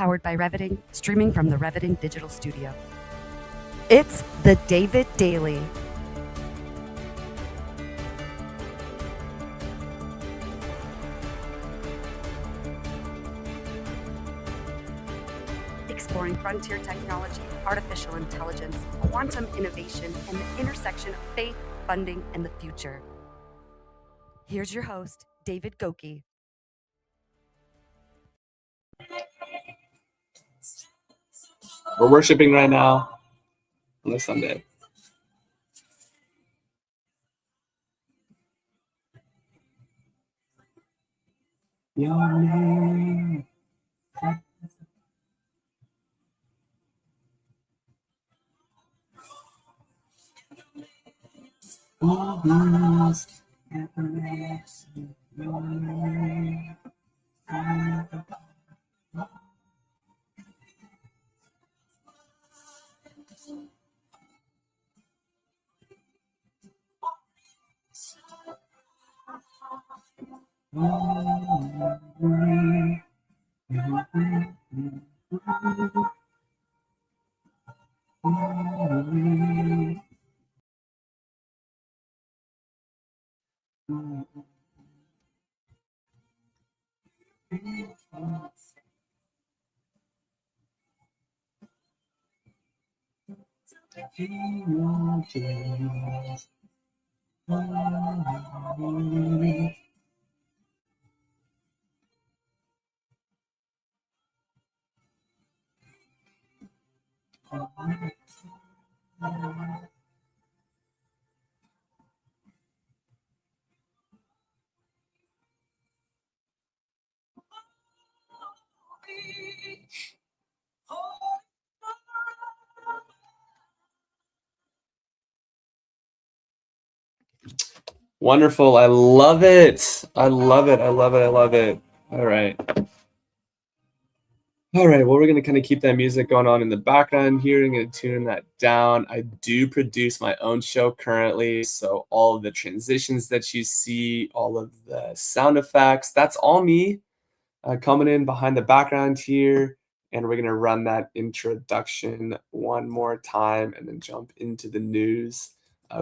Powered by Reviting, streaming from the Reviting Digital Studio. It's the David Daily. Exploring frontier technology, artificial intelligence, quantum innovation, and the intersection of faith, funding, and the future. Here's your host, David Goki. We're worshiping right now on this Sunday. Your name. Wonderful. I love it. I love it. I love it. I love it. All right. All right. Well, we're going to kind of keep that music going on in the background here. I'm going to tune that down. I do produce my own show currently. So all of the transitions that you see, all of the sound effects, that's all me coming in behind the background here. And we're going to run that introduction one more time and then jump into the news.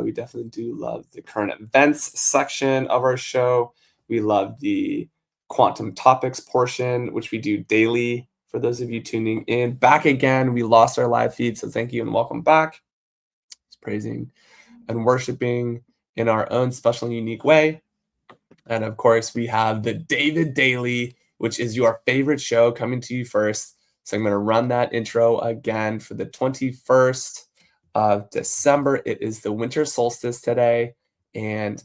We definitely do love the current events section of our show. We love the quantum topics portion, which we do daily for those of you tuning in. Back again, we lost our live feed, so thank you and welcome back. It's praising and worshiping in our own special and unique way. And of course, we have the David Daily, which is your favorite show coming to you first. So I'm going to run that intro again for the 21st of December. It is the winter solstice today, and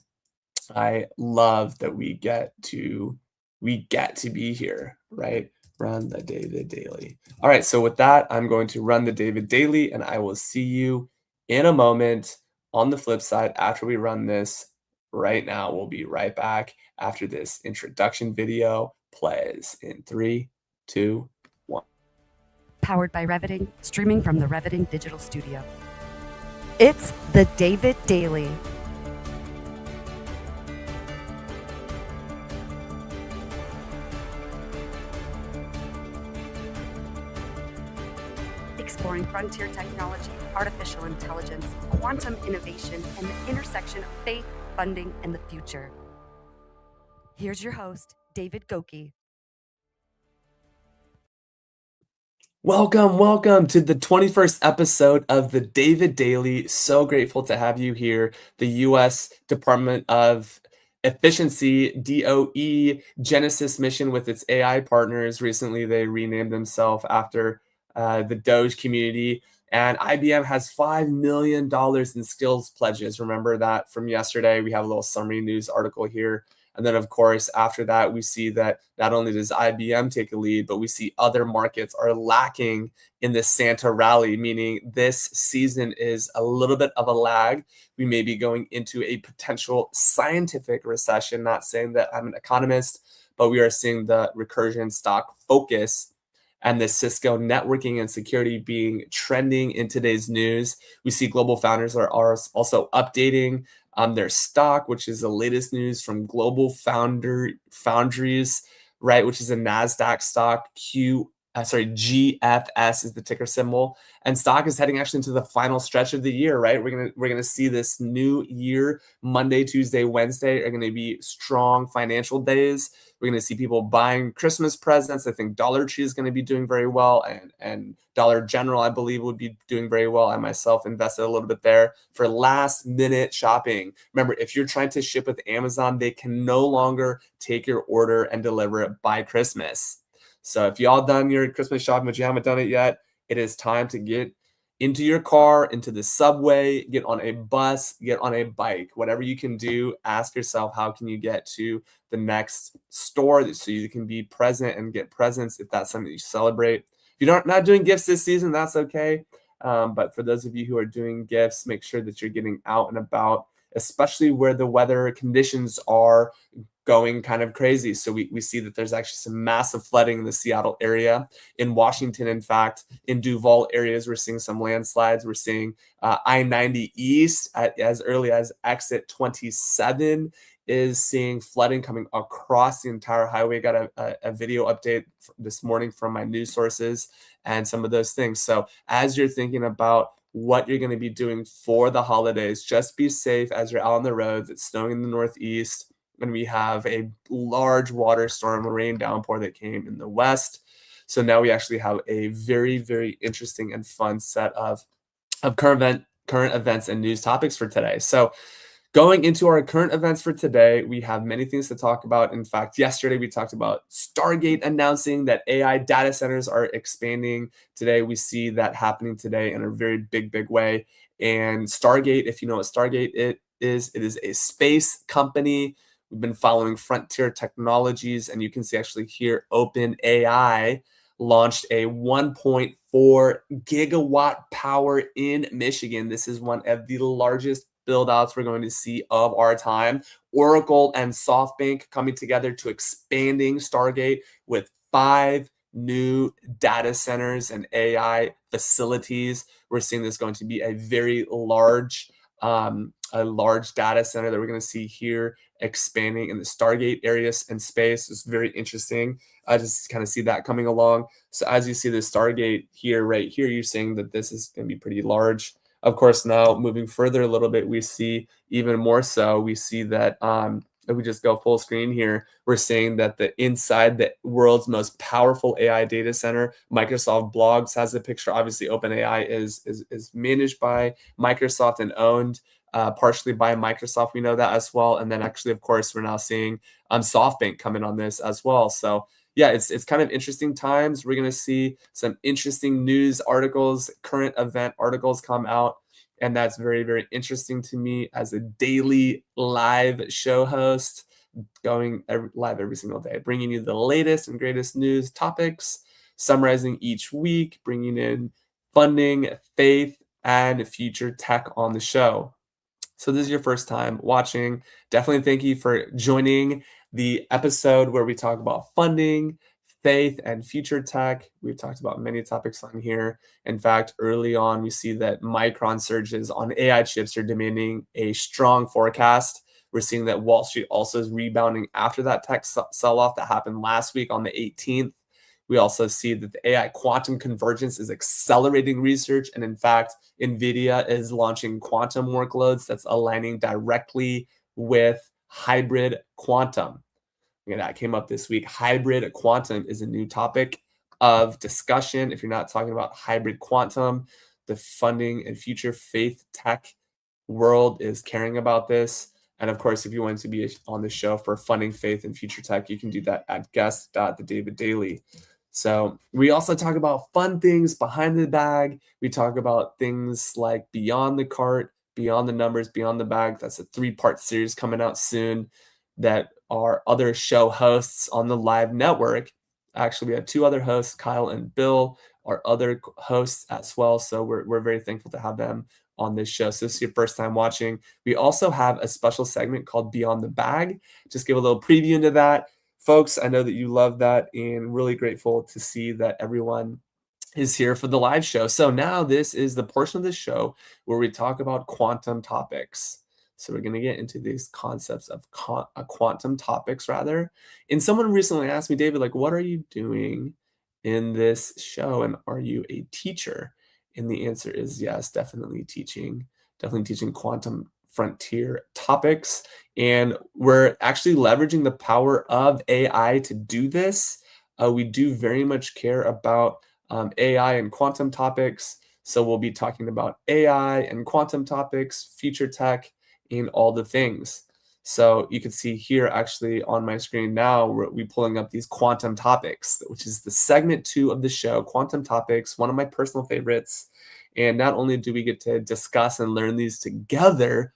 I love that we get to be here, right? Run the David Daily. All right, so with that, I'm going to run the David Daily, and I will see you in a moment on the flip side after we run this. Right now, we'll be right back after this introduction video plays in 3, 2, 1. Powered by Reviting, streaming from the Reviting Digital Studio. It's the David Daily. Exploring frontier technology, artificial intelligence, quantum innovation, and the intersection of faith, funding, and the future. Here's your host, David Goki. Welcome to the 21st episode of the David Daily. So grateful to have you here. The U.S. Department of Efficiency, DOE, Genesis mission with its AI partners. Recently, they renamed themselves after the Doge community. And IBM has $5 million in skills pledges. Remember that from yesterday? We have a little summary news article here. And then, of course, after that, we see that not only does IBM take a lead, but we see other markets are lacking in this Santa rally, meaning this season is a little bit of a lag. We may be going into a potential scientific recession, not saying that I'm an economist, but we are seeing the Recursion stock focus and the Cisco networking and security being trending in today's news. We see Global Founders are also updating their stock, which is the latest news from Global Foundries, right, which is a NASDAQ stock, GFS is the ticker symbol, and stock is heading actually into the final stretch of the year, right? We're gonna see this new year. Monday, Tuesday, Wednesday are gonna be strong financial days. We're gonna see people buying Christmas presents. I think Dollar Tree is gonna be doing very well, and Dollar General, I believe, would be doing very well. I myself invested a little bit there for last minute shopping. Remember, if you're trying to ship with Amazon, they can no longer take your order and deliver it by Christmas. So if y'all done your Christmas shopping, but you haven't done it yet, it is time to get into your car, into the subway, get on a bus, get on a bike, whatever you can do. Ask yourself, how can you get to the next store so you can be present and get presents if that's something that you celebrate. If you're not doing gifts this season, that's okay. But for those of you who are doing gifts, make sure that you're getting out and about, especially where the weather conditions are going kind of crazy. So we see that there's actually some massive flooding in the Seattle area. In Washington, in fact, in Duval areas, we're seeing some landslides. We're seeing I-90 East as early as exit 27 is seeing flooding coming across the entire highway. Got a video update this morning from my news sources and some of those things. So as you're thinking about what you're going to be doing for the holidays, just be safe as you're out on the roads. It's snowing in the Northeast, and we have a large water storm, rain downpour that came in the west. So now we actually have a very, very interesting and fun set of current events and news topics for today. So going into our current events for today, we have many things to talk about. In fact, yesterday we talked about Stargate announcing that AI data centers are expanding. Today we see that happening today in a very big, big way. And Stargate, if you know what Stargate it is a space company. We've been following Frontier Technologies, and you can see actually here, OpenAI launched a 1.4 gigawatt power in Michigan. This is one of the largest build outs we're going to see of our time. Oracle and SoftBank coming together to expanding Stargate with 5 new data centers and AI facilities. We're seeing this going to be a very large data center that we're going to see here expanding in the Stargate areas and space. It's very interesting. I just kind of see that coming along. So as you see the Stargate here, right here, you're seeing that this is going to be pretty large. Of course, now moving further a little bit, we see even more so. We see that if we just go full screen here, we're seeing that inside the world's most powerful AI data center, Microsoft Blogs has a picture. Obviously, OpenAI is managed by Microsoft and owned partially by Microsoft. We know that as well. And then actually, of course, we're now seeing SoftBank coming on this as well. So yeah, it's kind of interesting times. We're going to see some interesting news articles, current event articles come out. And that's very, very interesting to me as a daily live show host, going live every single day, bringing you the latest and greatest news topics, summarizing each week, bringing in funding, faith, and future tech on the show. So this is your first time watching. Definitely thank you for joining the episode where we talk about funding, faith, and future tech. We've talked about many topics on here. In fact, early on, we see that Micron surges on AI chips are demanding a strong forecast. We're seeing that Wall Street also is rebounding after that tech sell-off that happened last week on the 18th. We also see that the AI quantum convergence is accelerating research. And in fact, NVIDIA is launching quantum workloads that's aligning directly with hybrid quantum. That came up this week. Hybrid quantum is a new topic of discussion. If you're not talking about hybrid quantum, the funding and future faith tech world is caring about this. And of course, if you want to be on the show for funding, faith, and future tech, you can do that at guest.thedaviddaily. So we also talk about fun things behind the bag. We talk about things like beyond the cart, beyond the numbers, beyond the bag. That's a 3-part series coming out soon that are other show hosts on the live network. Actually, we have 2 other hosts, Kyle and Bill, are other hosts as well. So we're very thankful to have them on this show. So this is your first time watching. We also have a special segment called Beyond the Bag. Just give a little preview into that. Folks, I know that you love that, and really grateful to see that everyone is here for the live show. So now this is the portion of the show where we talk about quantum topics. So we're going to get into these concepts of quantum topics rather. And someone recently asked me, David, like, what are you doing in this show? And are you a teacher? And the answer is yes, definitely teaching quantum frontier topics. And we're actually leveraging the power of AI to do this. We do very much care about AI and quantum topics. So we'll be talking about AI and quantum topics, future tech, and all the things. So you can see here actually on my screen now, we're pulling up these quantum topics, which is the segment 2 of the show, quantum topics, one of my personal favorites. And not only do we get to discuss and learn these together,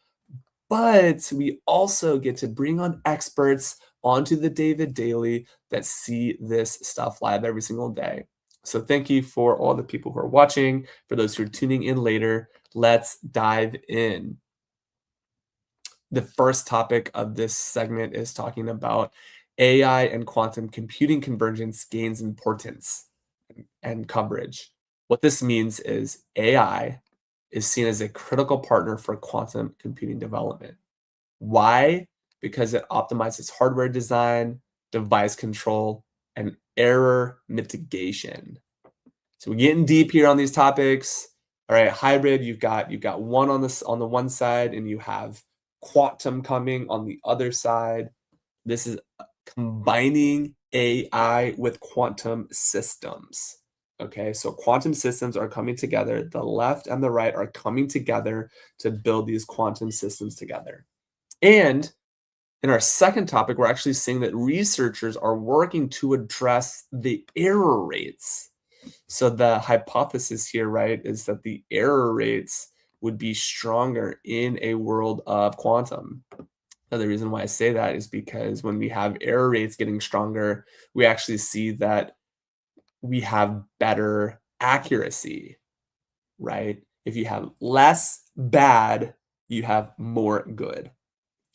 but we also get to bring on experts onto the David Daily that see this stuff live every single day. So thank you for all the people who are watching. For those who are tuning in later, let's dive in. The first topic of this segment is talking about AI and quantum computing convergence gains importance and coverage. What this means is AI is seen as a critical partner for quantum computing development. Why? Because it optimizes hardware design, device control, and error mitigation. So we're getting deep here on these topics. All right, hybrid, you've got one on the one side, and you have quantum coming on the other side. This is combining AI with quantum systems. Okay, so quantum systems are coming together. The left and the right are coming together to build these quantum systems together. And in our second topic, we're actually seeing that researchers are working to address the error rates. So the hypothesis here, right, is that the error rates would be stronger in a world of quantum. Now, the reason why I say that is because when we have error rates getting stronger, we actually see that we have better accuracy, right? If you have less bad, you have more good,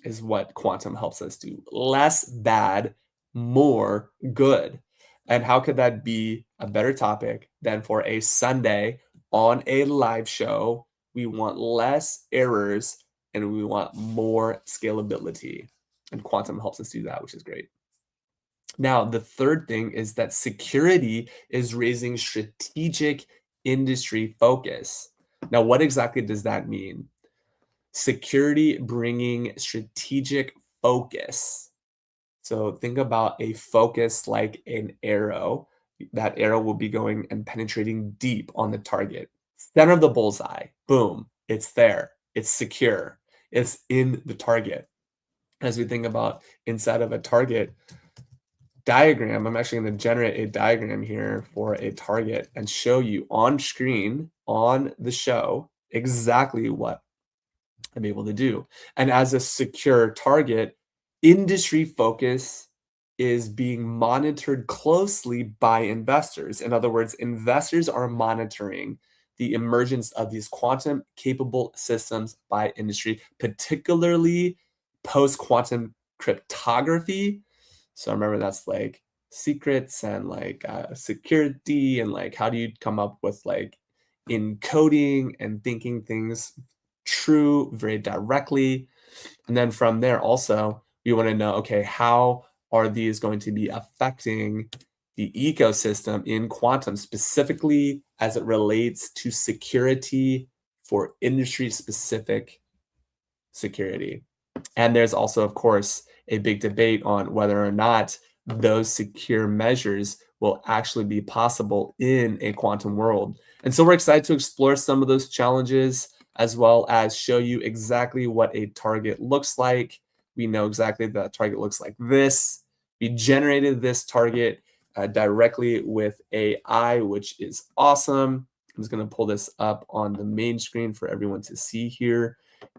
is what quantum helps us do. Less bad, more good. And how could that be a better topic than for a Sunday on a live show? We want less errors and we want more scalability. And quantum helps us do that, which is great. Now, the third thing is that security is raising strategic industry focus. Now, what exactly does that mean? Security bringing strategic focus. So think about a focus like an arrow. That arrow will be going and penetrating deep on the target. Center of the bullseye. Boom. It's there. It's secure. It's in the target. As we think about inside of a target diagram, I'm actually going to generate a diagram here for a target and show you on screen on the show exactly what I'm able to do. And as a secure target, industry focus is being monitored closely by investors. In other words, investors are monitoring the emergence of these quantum capable systems by industry, particularly post quantum cryptography. So remember, that's like secrets and like security, and like how do you come up with like encoding and thinking things true very directly. And then from there also, we want to know, okay, how are these going to be affecting the ecosystem in quantum, specifically as it relates to security for industry-specific security. And there's also, of course, a big debate on whether or not those secure measures will actually be possible in a quantum world. And so we're excited to explore some of those challenges, as well as show you exactly what a target looks like. We know exactly that target looks like this. We generated this target directly with AI, which is awesome. I'm just going to pull this up on the main screen for everyone to see here.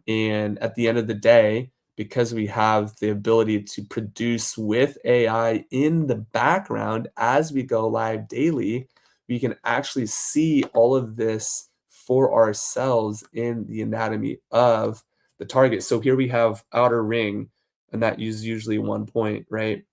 And at the end of the day, because we have the ability to produce with AI in the background as we go live daily, we can actually see all of this for ourselves in the anatomy of the target. So here we have outer ring, and that is usually 1 point, right?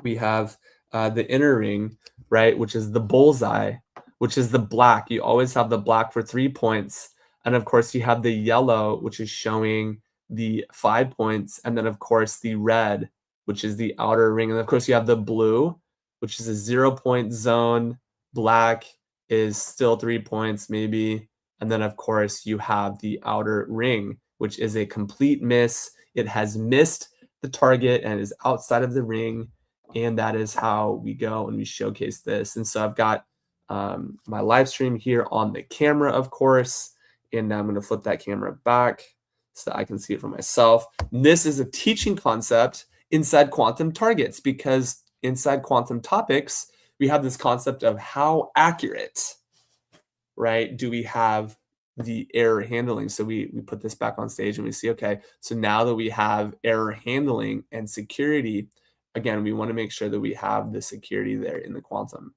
We have the inner ring, right, which is the bullseye, which is the black. You always have the black for 3 points. And of course, you have the yellow, which is showing the 5 points. And then, of course, the red, which is the outer ring. And of course, you have the blue, which is a 0 point zone. Black is still 3 points maybe. And then, of course, you have the outer ring, which is a complete miss. It has missed the target and is outside of the ring. And that is how we go and we showcase this. And so I've got my live stream here on the camera, of course. And now I'm going to flip that camera back so that I can see it for myself. And this is a teaching concept inside quantum targets, because inside quantum topics, we have this concept of how accurate, right, do we have the error handling. So we put this back on stage and we see, okay, so now that we have error handling and security, again, we want to make sure that we have the security there in the quantum.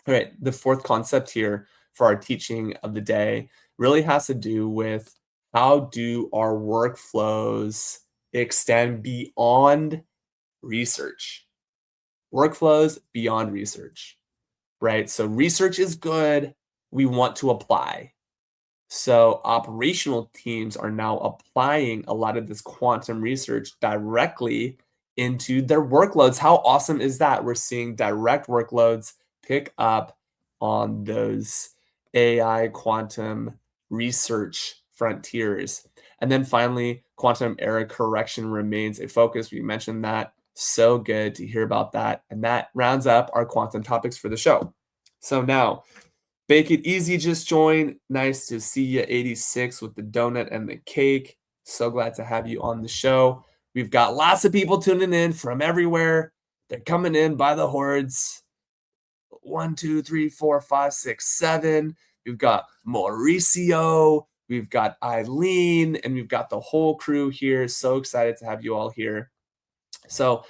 All right, the fourth concept here for our teaching of the day really has to do with how do our workflows extend beyond research. Workflows beyond research, right? So research is good. We want to apply. So operational teams are now applying a lot of this quantum research directly into their workloads. How awesome is that? We're seeing direct workloads pick up on those AI quantum research frontiers. And then finally, quantum error correction remains a focus. We mentioned that. So good to hear about that. And that rounds up our quantum topics for the show. So now, Bake It Easy just joined. Nice to see you, 86, with the donut and the cake. So glad to have you on the show. We've got lots of people tuning in from everywhere. They're coming in by the hordes. 1, 2, 3, 4, 5, 6, 7. We've got Mauricio. We've got Eileen. And we've got the whole crew here. So excited to have you all here. So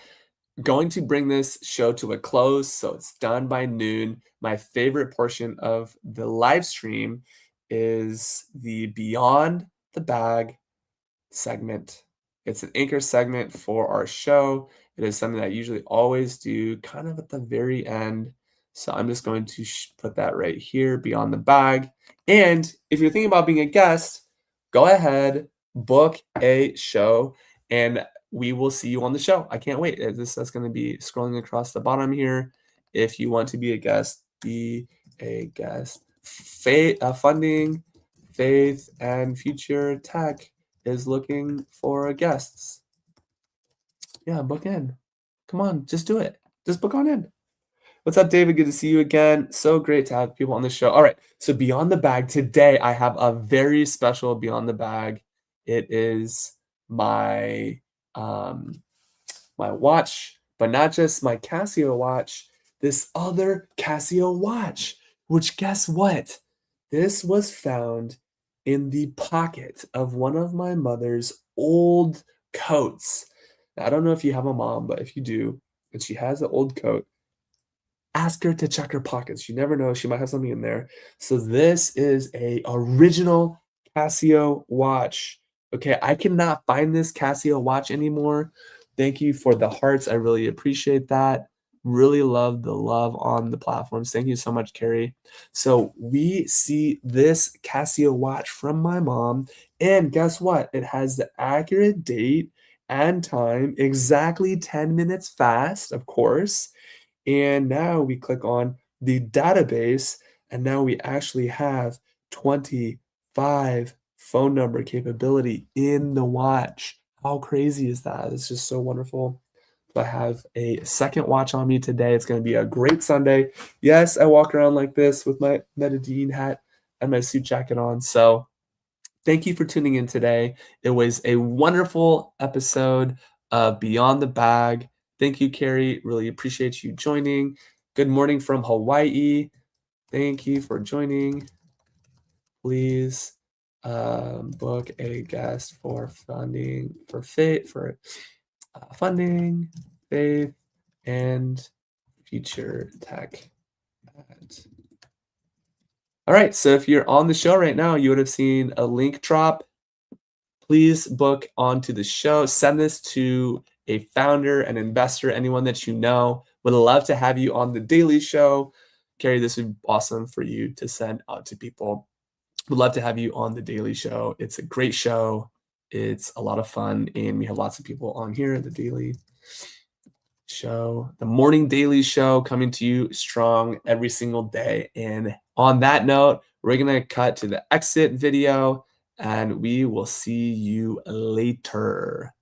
going to bring this show to a close. So it's done by noon. My favorite portion of the live stream is the Beyond the Bag segment. It's an anchor segment for our show. It is something that I usually always do kind of at the very end. So I'm just going to put that right here, Beyond the Bag. And if you're thinking about being a guest, go ahead, book a show, and we will see you on the show. I can't wait. That's going to be scrolling across the bottom here. If you want to be a guest, be a guest. Funding, Faith, and Future Tech is looking for guests. Yeah, book in. Come on, just do it. Just book on in. What's up, David? Good to see you again. So great to have people on the show. All right, so Beyond the Bag. Today, I have a very special Beyond the Bag. It is my my watch, but not just my Casio watch, this other Casio watch, which guess what? This was found in the pocket of one of my mother's old coats. Now, I don't know if you have a mom, but if you do, and she has an old coat, ask her to check her pockets. You never know, she might have something in there. So this is a original Casio watch. Okay, I cannot find this Casio watch anymore. Thank you for the hearts. I really appreciate that. Really love the love on the platforms. Thank you so much, Carrie. So we see this Casio watch from my mom. And guess what? It has the accurate date and time, exactly 10 minutes fast, of course. And now we click on the database, and now we actually have 25 phone number capability in the watch. How crazy is that? It's just so wonderful. I have a second watch on me today. It's going to be a great Sunday. Yes, I walk around like this with my Metadine hat and my suit jacket on. So thank you for tuning in today. It was a wonderful episode of Beyond the Bag. Thank you, Carrie. Really appreciate you joining. Good morning from Hawaii. Thank you for joining. Please book a guest for funding, funding, Faith, and Future Tech. All right, so if you're on the show right now, you would have seen a link drop. Please book onto the show. Send this to a founder, an investor, anyone that you know. Would love to have you on the daily show. Carrie, this would be awesome for you to send out to people. Would love to have you on the daily show. It's a great show. It's a lot of fun, and we have lots of people on here at the daily show, the morning daily show, coming to you strong every single day. And on that note, we're going to cut to the exit video, and we will see you later.